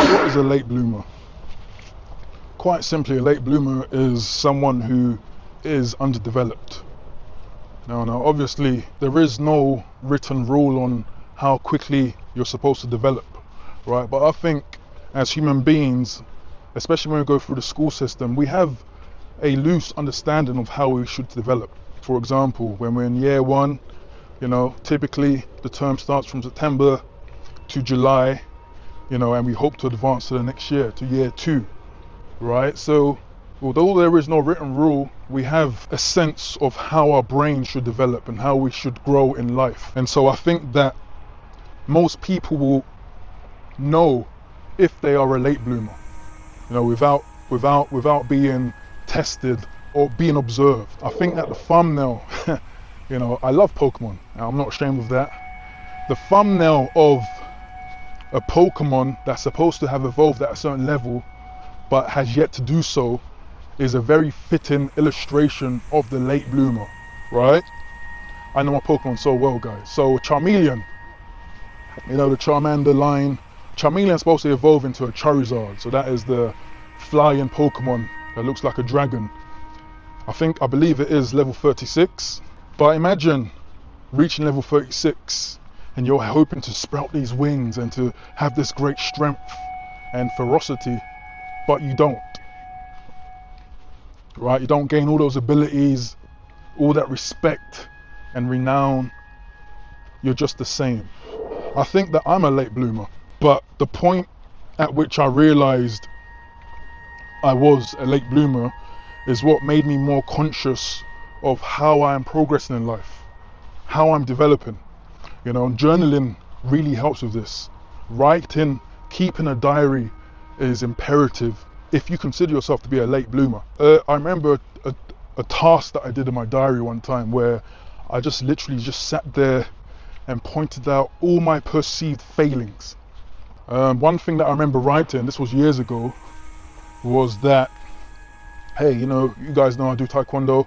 What is a late bloomer? Quite simply, a late bloomer is someone who is underdeveloped. Now, obviously, there is no written rule on how quickly you're supposed to develop, right? But I think as human beings, especially when we go through the school system, we have a loose understanding of how we should develop. For example, when we're in year one, typically the term starts from September to July, and we hope to advance to the next year, to year two, right? So although there is no written rule, we have a sense of how our brain should develop and how we should grow in life. And so I think that most people will know if they are a late bloomer, without being tested or being observed. I think that the thumbnail, I love Pokemon, I'm not ashamed of that. The thumbnail of a Pokemon that's supposed to have evolved at a certain level but has yet to do so is a very fitting illustration of the late bloomer, right? I know my Pokemon so well, guys. So Charmeleon, the Charmander line, Charmeleon's supposed to evolve into a Charizard, so that is the flying Pokemon that looks like a dragon. I believe it is level 36, but imagine reaching level 36 and you're hoping to sprout these wings and to have this great strength and ferocity, but you don't, right? You don't gain all those abilities, all that respect and renown. You're just the same. I think that I'm a late bloomer, but the point at which I realized I was a late bloomer is what made me more conscious of how I am progressing in life, how I'm developing. Journaling really helps with this. Writing, keeping a diary is imperative if you consider yourself to be a late bloomer. I remember a task that I did in my diary one time where I just literally sat there and pointed out all my perceived failings. One thing that I remember writing, this was years ago, was that, hey, you guys know I do Taekwondo.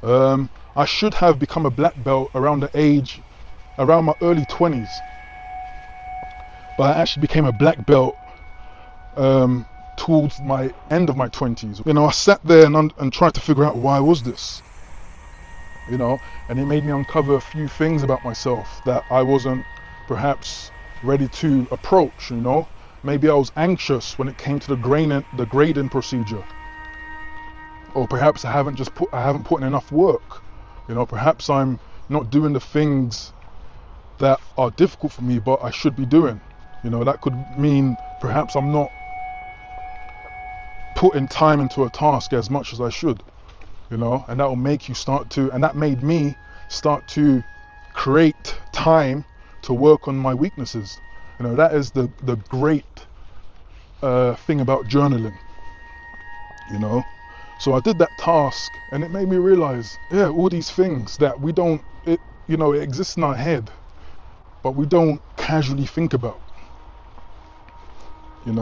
I should have become a black belt around my early 20s. But I actually became a black belt towards my end of my 20s. I sat there and tried to figure out why was this, and it made me uncover a few things about myself that I wasn't perhaps ready to approach. Maybe I was anxious when it came to the grading procedure, or perhaps I haven't put in enough work. Perhaps I'm not doing the things that are difficult for me but I should be doing. That could mean perhaps I'm not putting time into a task as much as I should, and that will make you and that made me start to create time to work on my weaknesses. That is the great thing about journaling, So I did that task and it made me realize, all these things that it exists in our head, but we don't casually think about, And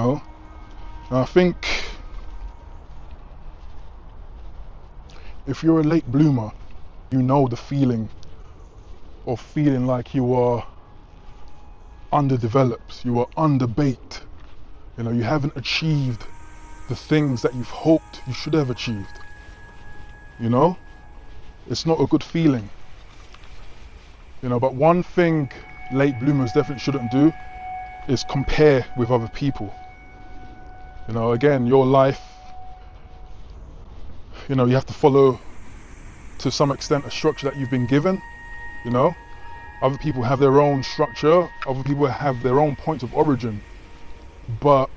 I think if you're a late bloomer, you know the feeling of feeling like you are underdeveloped, you are underbaked, you haven't achieved the things that you've hoped you should have achieved. It's not a good feeling. But one thing late bloomers definitely shouldn't do is compare with other people. Again, your life, you have to follow to some extent a structure that you've been given. Other people have their own structure, other people have their own points of origin, but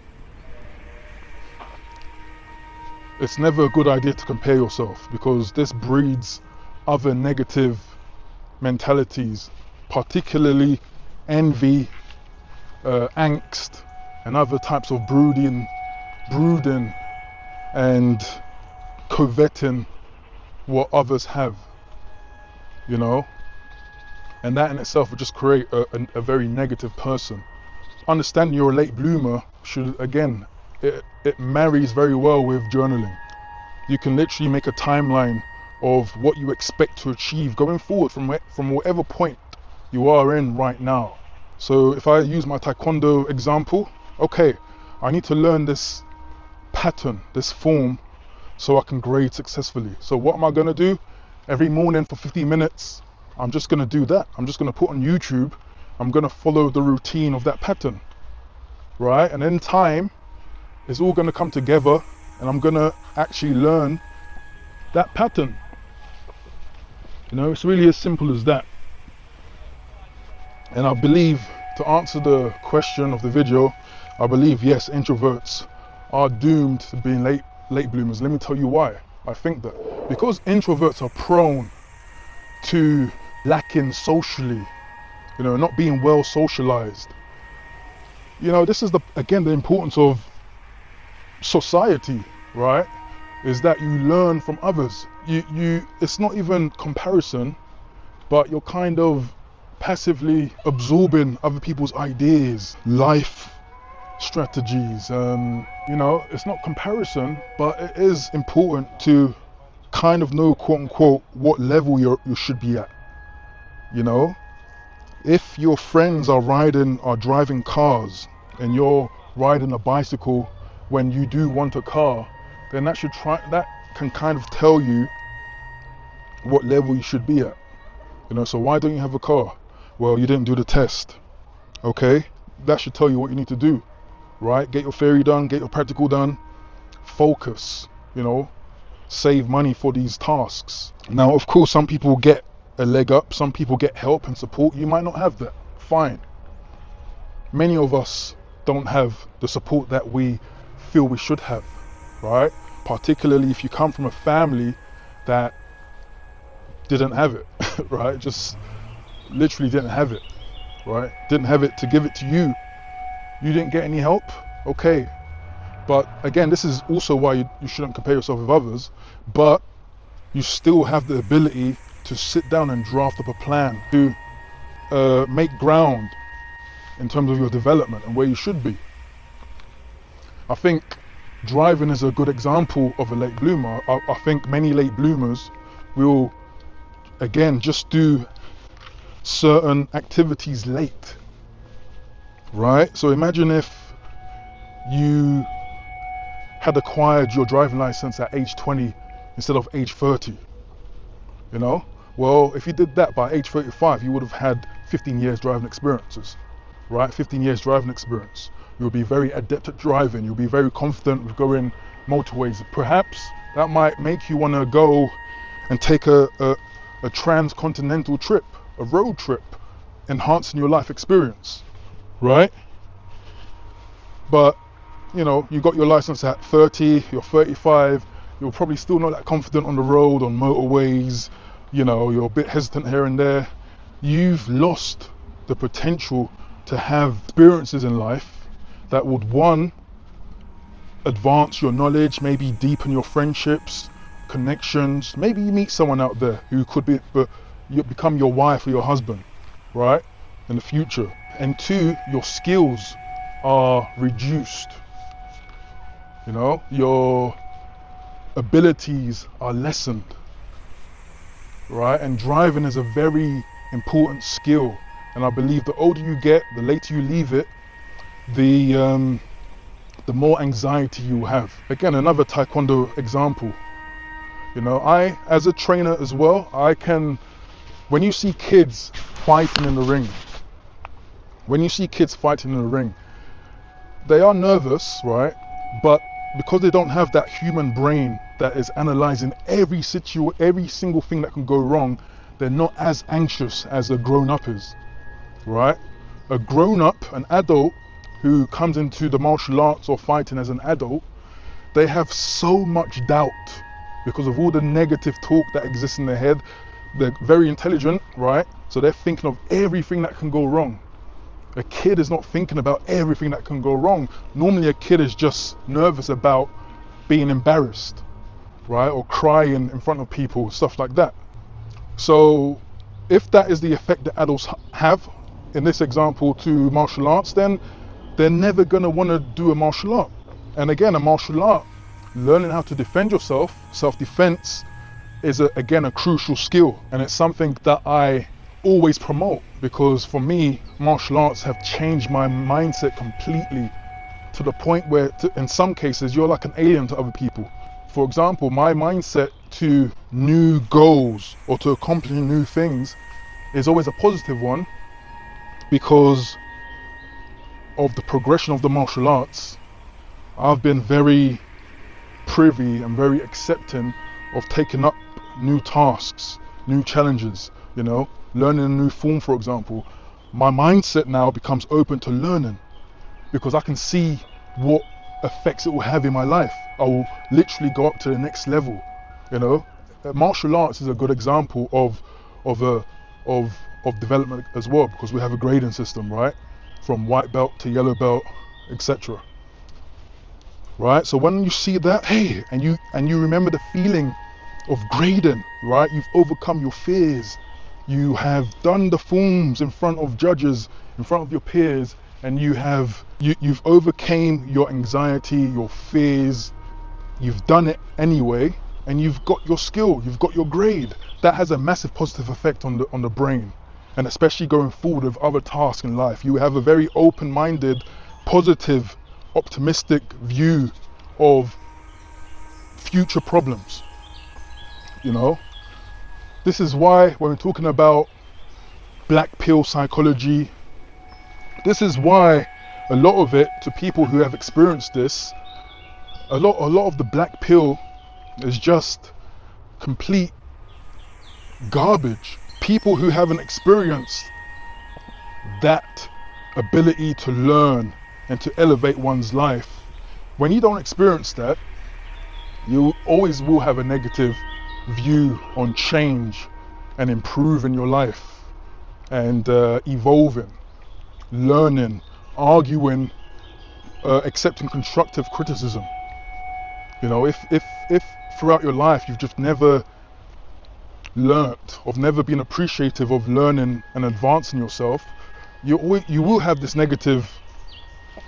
it's never a good idea to compare yourself, because this breeds other negative mentalities, particularly envy, angst, and other types of brooding and coveting what others have, and that in itself would just create a very negative person. Understanding you're a late bloomer it marries very well with journaling. You can literally make a timeline of what you expect to achieve going forward from whatever point you are in right now. So if I use my Taekwondo example, okay, I need to learn this pattern, this form, so I can grade successfully. So what am I going to do? Every morning for 15 minutes, I'm just going to do that. I'm just going to put on YouTube. I'm going to follow the routine of that pattern, right? And in time, it's all going to come together, and I'm going to actually learn that pattern. You know, it's really as simple as that. And I believe, to answer the question of the video, I believe, yes, introverts are doomed to being late bloomers. Let me tell you why I think that. Because introverts are prone to lacking socially, you know, not being well socialized. You know, this is again the importance of society, right? Is that you learn from others. It's not even comparison, but you're kind of passively absorbing other people's ideas, life strategies. You know, it's not comparison, but it is important to kind of know, quote unquote, what level you should be at. You know, if your friends are driving cars and you're riding a bicycle when you do want a car, then that can kind of tell you what level you should be at. You know, so why don't you have a car? Well, you didn't do the test. Okay, that should tell you what you need to do, right? Get your theory done, get your practical done, focus, you know, save money for these tasks. Now, of course, some people get a leg up, some people get help and support. You might not have that, fine. Many of us don't have the support that we feel we should have, right? Particularly if you come from a family that didn't have it, right? Just literally didn't have it, right? Didn't have it to give it to you. You didn't get any help, okay. But again, this is also why you shouldn't compare yourself with others, but you still have the ability to sit down and draft up a plan to make ground in terms of your development and where you should be. I think driving is a good example of a late bloomer. I think many late bloomers will, again, just do certain activities late, right? So imagine if you had acquired your driving license at age 20 instead of age 30, you know? Well, if you did that by age 35, you would have had 15 years driving experiences, right? 15 years driving experience. You'll be very adept at driving. You'll be very confident with going motorways. Perhaps that might make you want to go and take a transcontinental trip, a road trip, enhancing your life experience, right? But, you know, you got your license at 30, you're 35, you're probably still not that confident on the road, on motorways, you know, you're a bit hesitant here and there. You've lost the potential to have experiences in life that would, one, advance your knowledge, maybe deepen your friendships, connections. Maybe you meet someone out there who could become your wife or your husband, right, in the future. And two, your skills are reduced. You know, your abilities are lessened, right? And driving is a very important skill. And I believe the older you get, the later you leave it, the more anxiety you have. Again, another taekwondo example. You know, I, as a trainer as well, when you see kids fighting in the ring, they are nervous, right? But because they don't have that human brain that is analyzing every single thing that can go wrong, they're not as anxious as a grown-up is, right? A grown-up, an adult who comes into the martial arts or fighting as an adult, they have so much doubt because of all the negative talk that exists in their head. They're very intelligent, right? So they're thinking of everything that can go wrong. A kid is not thinking about everything that can go wrong. Normally a kid is just nervous about being embarrassed, right? Or crying in front of people, stuff like that. So if that is the effect that adults have, in this example, to martial arts, then they're never going to want to do a martial art. And again, a martial art, learning how to defend yourself, self-defense, is again a crucial skill. And it's something that I always promote, because for me, martial arts have changed my mindset completely to the point where in some cases you're like an alien to other people. For example, my mindset to new goals or to accomplishing new things is always a positive one, because of the progression of the martial arts. I've been very privy and very accepting of taking up new tasks, new challenges, learning a new form, for example. My mindset now becomes open to learning, because I can see what effects it will have in my life. I will literally go up to the next level. Martial arts is a good example of development as well, because we have a grading system, right? From white belt to yellow belt, etc. Right? So when you see that, hey, and you remember the feeling of grading, right? You've overcome your fears. You have done the forms in front of judges, in front of your peers, and you've overcame your anxiety, your fears. You've done it anyway, and you've got your skill, you've got your grade. That has a massive positive effect on the brain, and especially going forward with other tasks in life. You have a very open-minded, positive, optimistic view of future problems. This is why when we're talking about black pill psychology, this is why a lot of it, to people who have experienced this, a lot of the black pill is just complete garbage. People who haven't experienced that ability to learn and to elevate one's life, when you don't experience that, you always will have a negative view on change and improving your life and evolving, learning, arguing, accepting constructive criticism. If throughout your life you've just never learnt, or never been appreciative of learning and advancing yourself, you will have this negative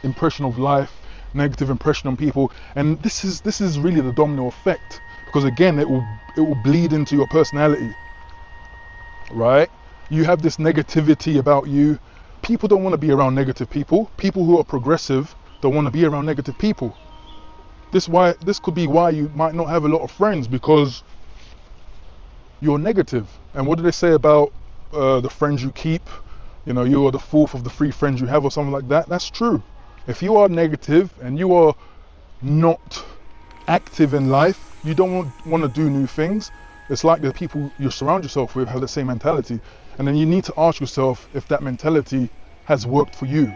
impression of life, negative impression on people, and this is really the domino effect, because again it will bleed into your personality, right? You have this negativity about you. People don't want to be around negative people. People who are progressive don't want to be around negative people. This could be why you might not have a lot of friends, because you're negative. And what do they say about the friends you keep? You are the fourth of the 3 friends you have, or something like that. That's true. If you are negative and you are not active in life, you don't want to do new things. It's like the people you surround yourself with have the same mentality. And then you need to ask yourself if that mentality has worked for you.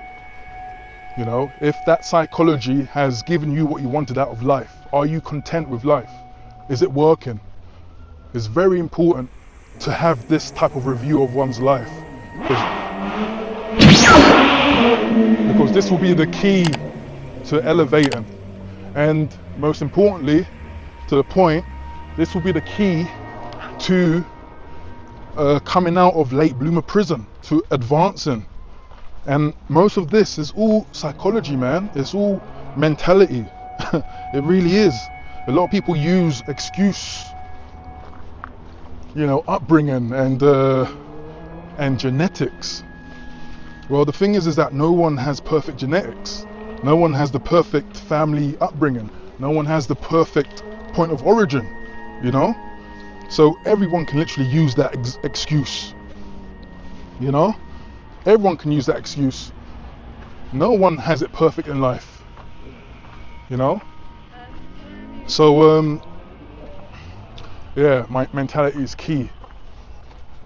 If that psychology has given you what you wanted out of life. Are you content with life? Is it working? It's very important to have this type of review of one's life, because this will be the key to elevating, and most importantly, to the point, this will be the key to coming out of late bloomer prison, to advancing. And most of this is all psychology, man. It's all mentality. It really is. A lot of people use excuse, upbringing and genetics. Well, the thing is that no one has perfect genetics. No one has the perfect family upbringing. No one has the perfect point of origin, So everyone can literally use that excuse, Everyone can use that excuse. No one has it perfect in life, So, yeah, my mentality is key.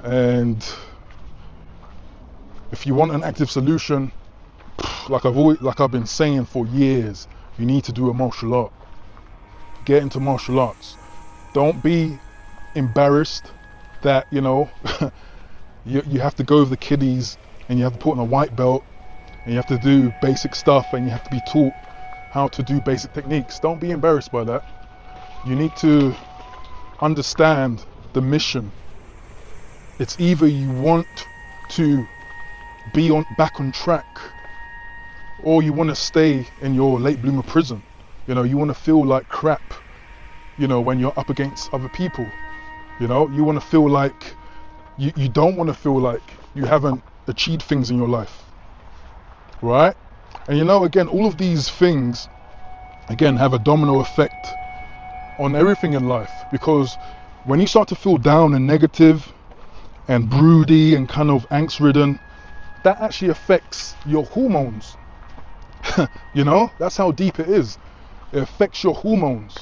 And if you want an active solution, like I've been saying for years, you need to do a martial art. Get into martial arts. Don't be embarrassed that you have to go with the kiddies and you have to put on a white belt and you have to do basic stuff and you have to be taught how to do basic techniques. Don't be embarrassed by that. You need to understand the mission. It's either you want to be back on track, or you want to stay in your late bloomer prison. You want to feel like crap, when you're up against other people. You want to feel like you don't want to feel like you haven't achieved things in your life, right? And you know, again, all of these things, again, have a domino effect on everything in life, because when you start to feel down and negative and broody and kind of angst-ridden, that actually affects your hormones. You know, that's how deep it is. It affects your hormones.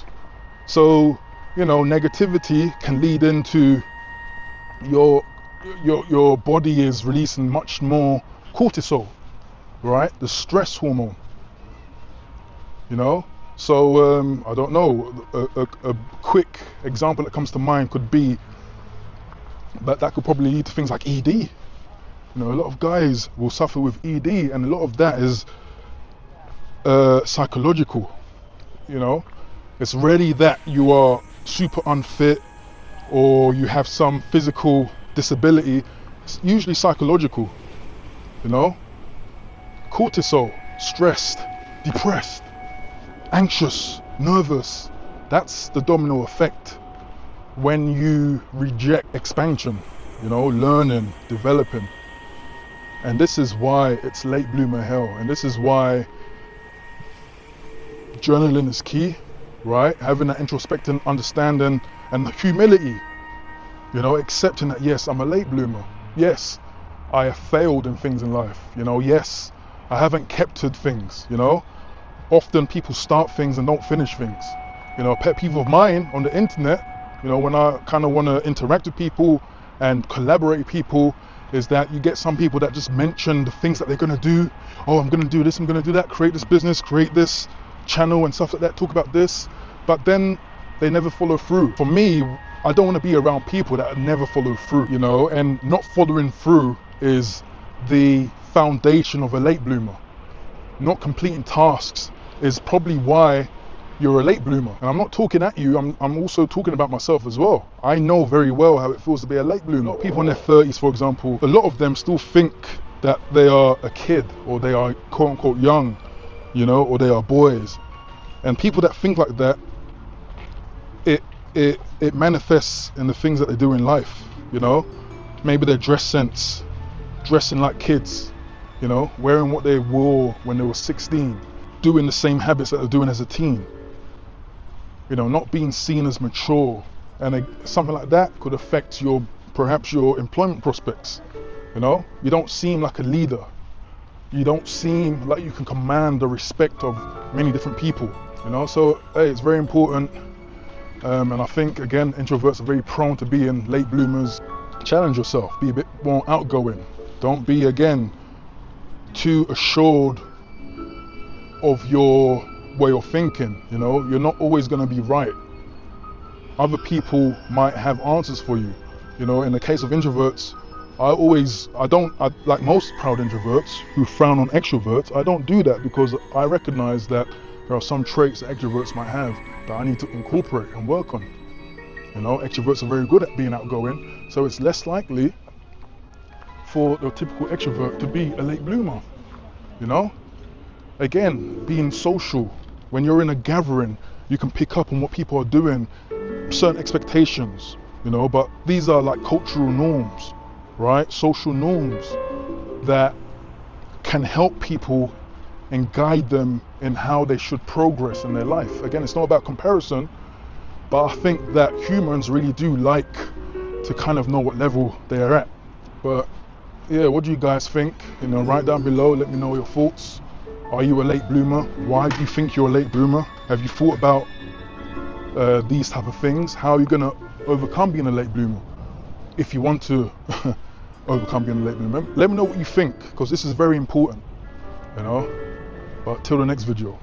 So, you know, negativity can lead into your body is releasing much more cortisol, right? The stress hormone. You know, so I don't know. A quick example that comes to mind could be that could probably lead to things like ED. You know, a lot of guys will suffer with ED, and a lot of that is psychological. You know, it's rarely that you are super unfit or you have some physical disability. It's usually psychological. You know, cortisol, stressed, depressed, anxious, nervous. That's the domino effect when you reject expansion, you know, learning, developing. And this is why it's late bloomer hell, and this is why journaling is key, right? Having that introspective understanding and the humility, you know, accepting that, yes, I'm a late bloomer. Yes, I have failed in things in life. You know, yes, I haven't kept to things, you know. Often people start things and don't finish things. You know, a pet peeve of mine on the internet, you know, when I kind of want to interact with people and collaborate with people, is that you get some people that just mention the things that they're going to do. Oh, I'm going to do this, I'm going to do that, create this business, create this channel and stuff like that, talk about this, but then they never follow through. For me, I don't want to be around people that never follow through, you know, and not following through is the foundation of a late bloomer. Not completing tasks is probably why you're a late bloomer. And I'm not talking at you, I'm also talking about myself as well. I know very well how it feels to be a late bloomer. A lot of people in their 30s, for example, a lot of them still think that they are a kid, or they are quote unquote young, you know, or they are boys. And people that think like that, it manifests in the things that they do in life, you know. Maybe their dress sense, dressing like kids, you know, wearing what they wore when they were 16, doing the same habits that they're doing as a teen, you know, not being seen as mature. And something like that could affect perhaps your employment prospects. You know, you don't seem like a leader. You don't seem like you can command the respect of many different people, you know. So hey, it's very important. And I think, again, introverts are very prone to being late bloomers. Challenge yourself, be a bit more outgoing. Don't be, again, too assured of your way of thinking. You know, you're not always going to be right. Other people might have answers for you. You know, in the case of introverts, like most proud introverts who frown on extroverts, I don't do that, because I recognize that there are some traits that extroverts might have that I need to incorporate and work on. You know, extroverts are very good at being outgoing, so it's less likely for the typical extrovert to be a late bloomer. You know, again, being social. When you're in a gathering, you can pick up on what people are doing, certain expectations, you know, but these are like cultural norms, right? Social norms that can help people and guide them in how they should progress in their life. Again, it's not about comparison, but I think that humans really do like to kind of know what level they are at. But yeah, what do you guys think? You know, write down below, let me know your thoughts. Are you a late bloomer? Why do you think you're a late bloomer? Have you thought about these type of things? How are you gonna overcome being a late bloomer? If you want to overcome being a late bloomer, let me know what you think, because this is very important, you know. But till the next video.